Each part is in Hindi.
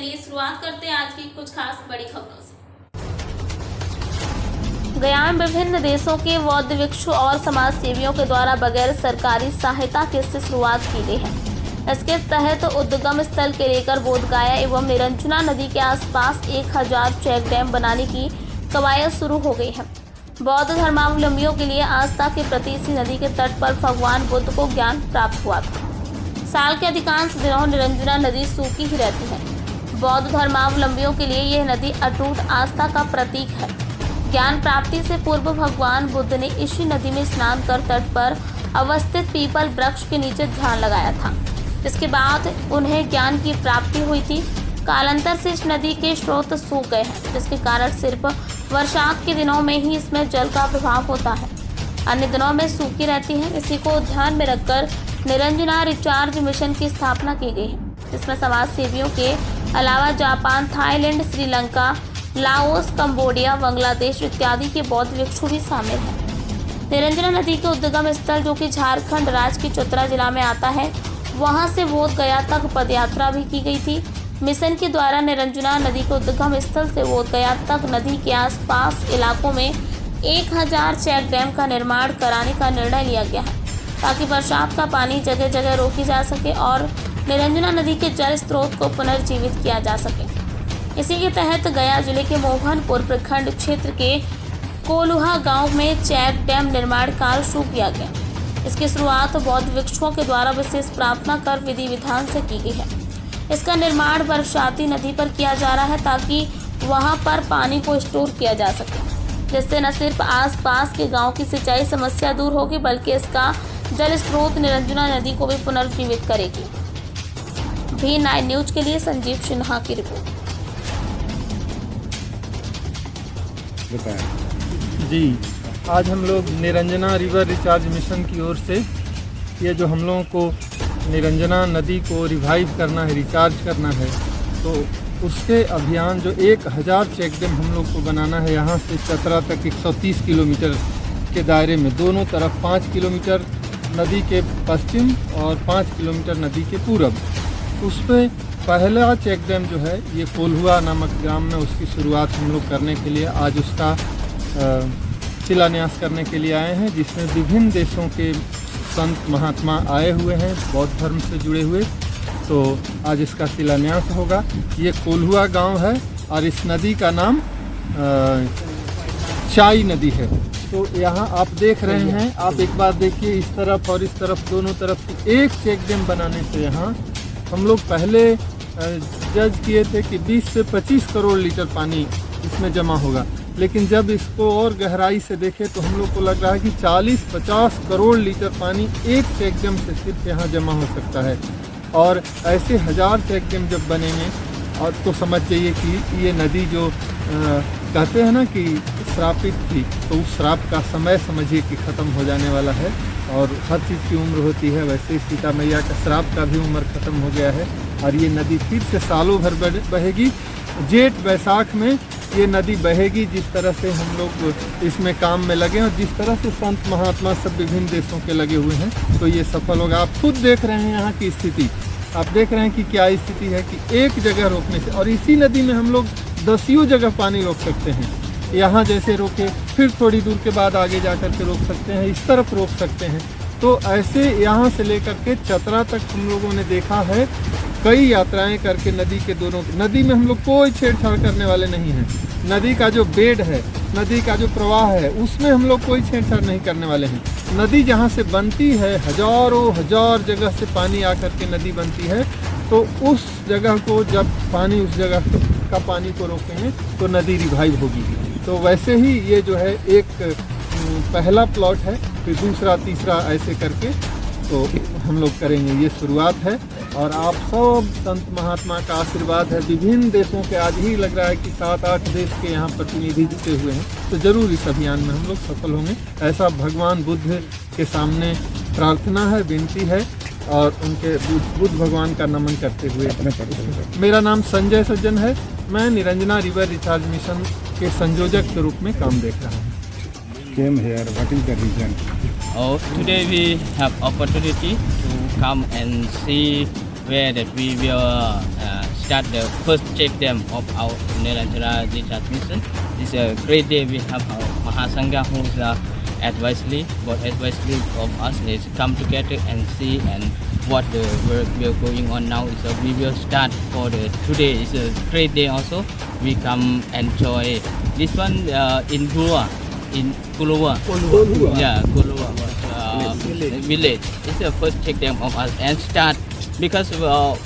चलिए शुरुआत करते हैं आज की कुछ खास बड़ी खबरों से। गया में विभिन्न देशों के बौद्ध भिक्षु और समाज सेवियों के द्वारा बगैर सरकारी सहायता के इससे शुरुआत की गई है। इसके तहत उद्गम स्थल के लेकर बोधगया एवं निरंजना नदी के आसपास 1000 चेक डैम बनाने की कवायद शुरू हो गई है। बौद्ध धर्मावलंबियों के लिए आस्था के प्रतीक इसी नदी के तट पर भगवान बुद्ध को ज्ञान प्राप्त हुआ था। साल के अधिकांश दिनों निरंजना नदी सूखी ही रहती है। बौद्ध धर्मावलंबियों के लिए यह नदी अटूट आस्था का प्रतीक है। ज्ञान प्राप्ति से पूर्व भगवान बुद्ध ने इसी नदी में स्नान कर तट पर अवस्थित पीपल वृक्ष के नीचे ध्यान लगाया था। इसके बाद उन्हें ज्ञान की प्राप्ति हुई थी। कालांतर से इस नदी के स्रोत सूख गए हैं, जिसके कारण सिर्फ बरसात के दिनों में ही इसमें जल का प्रभाव होता है, अन्य दिनों में सूखी रहती है। इसी को ध्यान में रखकर निरंजना रिचार्ज मिशन की स्थापना की गई है, जिसमें समाज सेवियों के अलावा Japan, Thailand, Sri Lanka, Laos, Cambodia, Bangladesh इत्यादि के बौद्ध भिक्षु भी शामिल हैं। निरंजना नदी के उद्गम स्थल जो कि झारखंड राज्य के चतरा जिला में आता है, वहां से बोधगया तक पदयात्रा भी की गई थी। मिशन के द्वारा निरंजना नदी के उद्गम स्थल से बोधगया तक नदी के आसपास इलाकों में 1000 चेक डैम का निर्माण कराने का निर्णय लिया गया है, ताकि बरसात का पानी जगह जगह रोकी जा सके और निरंजना नदी के जल स्रोत को पुनर्जीवित किया जा सके। इसी के तहत गया जिले के मोहनपुर प्रखंड क्षेत्र के कोलुहा गांव में चेक डैम निर्माण कार्य शुरू किया गया। इसकी शुरुआत बौद्ध भिक्षुओं के द्वारा विशेष प्रार्थना कर विधि विधान से की गई है। इसका निर्माण बरसाती नदी पर किया जा रहा है, ताकि वहां पर पानी को स्टोर किया जा सके, जिससे न सिर्फ आसपास के गांव की सिंचाई समस्या दूर होगी, बल्कि इसका जल स्रोत निरंजना नदी को भी पुनर्जीवित करेगी। V9 न्यूज के लिए संजीव सिन्हा की रिपोर्ट। जी, आज हम लोग निरंजना रिवर रिचार्ज मिशन की ओर से ये जो हम लोगों को निरंजना नदी को रिवाइव करना है, रिचार्ज करना है, तो उसके अभियान जो 1000 चेक डैम हम लोग को बनाना है। यहाँ से चतरा तक 130 किलोमीटर के दायरे में, दोनों तरफ 5 किलोमीटर नदी के पश्चिम और 5 किलोमीटर नदी के पूरब। उस पर पहला चेक डैम जो है ये कोल्हुआ नामक ग्राम में, उसकी शुरुआत हम लोग करने के लिए आज उसका शिलान्यास करने के लिए आए हैं, जिसमें विभिन्न देशों के संत महात्मा आए हुए हैं, बौद्ध धर्म से जुड़े हुए। तो आज इसका शिलान्यास होगा। ये कोल्हुआ गांव है और इस नदी का नाम चाई नदी है। तो यहाँ आप देख रहे हैं, आप एक बार देखिए, इस तरफ और इस तरफ दोनों तरफ एक चेक डैम बनाने से यहाँ हम लोग पहले जज किए थे कि 20 से 25 करोड़ लीटर पानी इसमें जमा होगा, लेकिन जब इसको और गहराई से देखें तो हम लोग को लग रहा है कि 40-50 करोड़ लीटर पानी एक चेक डैम से सिर्फ यहाँ जमा हो सकता है। और ऐसे 1000 चेक डैम जब बनेंगे, और तो समझ जाइए कि ये नदी जो कहते हैं ना कि श्रापित थी, तो उस श्राप का समय समझिए कि ख़त्म हो जाने वाला है। और हर चीज़ की उम्र होती है, वैसे सीता मैया का श्राप का भी उम्र ख़त्म हो गया है। और ये नदी फिर से सालों भर बहेगी। जेठ बैसाख में ये नदी बहेगी। जिस तरह से हम लोग इसमें काम में लगे और जिस तरह से संत महात्मा सब विभिन्न देशों के लगे हुए हैं, तो ये सफल होगा। आप खुद देख रहे हैं यहाँ की स्थिति, आप देख रहे हैं कि क्या स्थिति है कि एक जगह रोकने से, और इसी नदी में हम लोग 10 जगह पानी रोक सकते हैं। यहाँ जैसे रोके, फिर थोड़ी दूर के बाद आगे जा कर के रोक सकते हैं, इस तरफ रोक सकते हैं। तो ऐसे यहाँ से लेकर के चतरा तक हम लोगों ने देखा है, कई यात्राएं करके नदी के दोनों, नदी में हम लोग कोई छेड़छाड़ करने वाले नहीं हैं। नदी का जो बेड है, नदी का जो प्रवाह है, उसमें हम लोग कोई छेड़छाड़ नहीं करने वाले हैं। नदी जहाँ से बनती है, हजारों हजार जगह से पानी आकर के नदी बनती है, तो उस जगह को जब पानी, उस जगह का पानी को रोकेंगे तो नदी रिवाइव होगी। तो वैसे ही ये जो है एक पहला प्लॉट है, फिर दूसरा, तीसरा, ऐसे करके तो हम लोग करेंगे। ये शुरुआत है और आप सब संत महात्मा का आशीर्वाद है। विभिन्न देशों के, आज ही लग रहा है कि 7-8 देश के यहाँ प्रतिनिधि जुटे हुए हैं, तो जरूर इस अभियान में हम लोग सफल होंगे, ऐसा भगवान बुद्ध के सामने प्रार्थना है, विनती है, और उनके बुद्ध भगवान का नमन करते हुए। मेरा नाम संजय सज्जन है, मैं निरंजना रिवर रिचार्ज मिशन के संयोजक के रूप में काम देख रहा हूँ। Came here, what is the reason? Today we have opportunity to come and see where that we will start the first check dam of our Niranjana transmission. It's a great day. We have our Mahasangha who is advisory of us is come together and see and what the work we are going on now. So we will start for the today. It's a great day also. We come enjoy this one in Gulua. In Kuluwa. Yeah, Kuluwa village. It's the first check dam of us and start because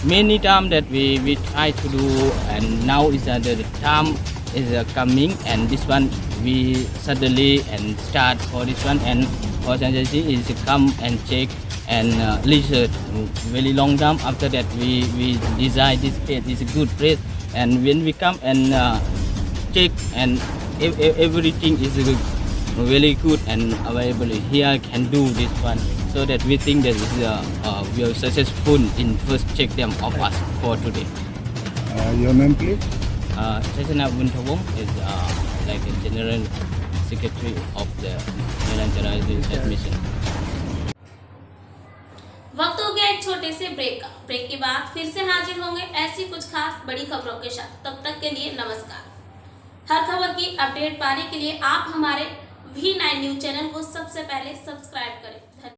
many times that we try to do and now is the time is coming and this one we suddenly and start for this one and for agency is come and check and research very long time. After that we decide this place is a good place and when we come and check and everything is really good and available here can do this one, so that we think that is we are successful in first check dam of us for today. Your name, please. Sesana Wuntawong is like the general secretary of the Niranjana admission. वक्त हो गया एक छोटे से ब्रेक का। ब्रेक के बाद फिर से हाजिर होंगे ऐसी कुछ खास बड़ी खबरों के साथ। तब तक के लिए नमस्कार। हर खबर की अपडेट पाने के लिए आप हमारे V9 न्यूज चैनल को सबसे पहले सब्सक्राइब करें।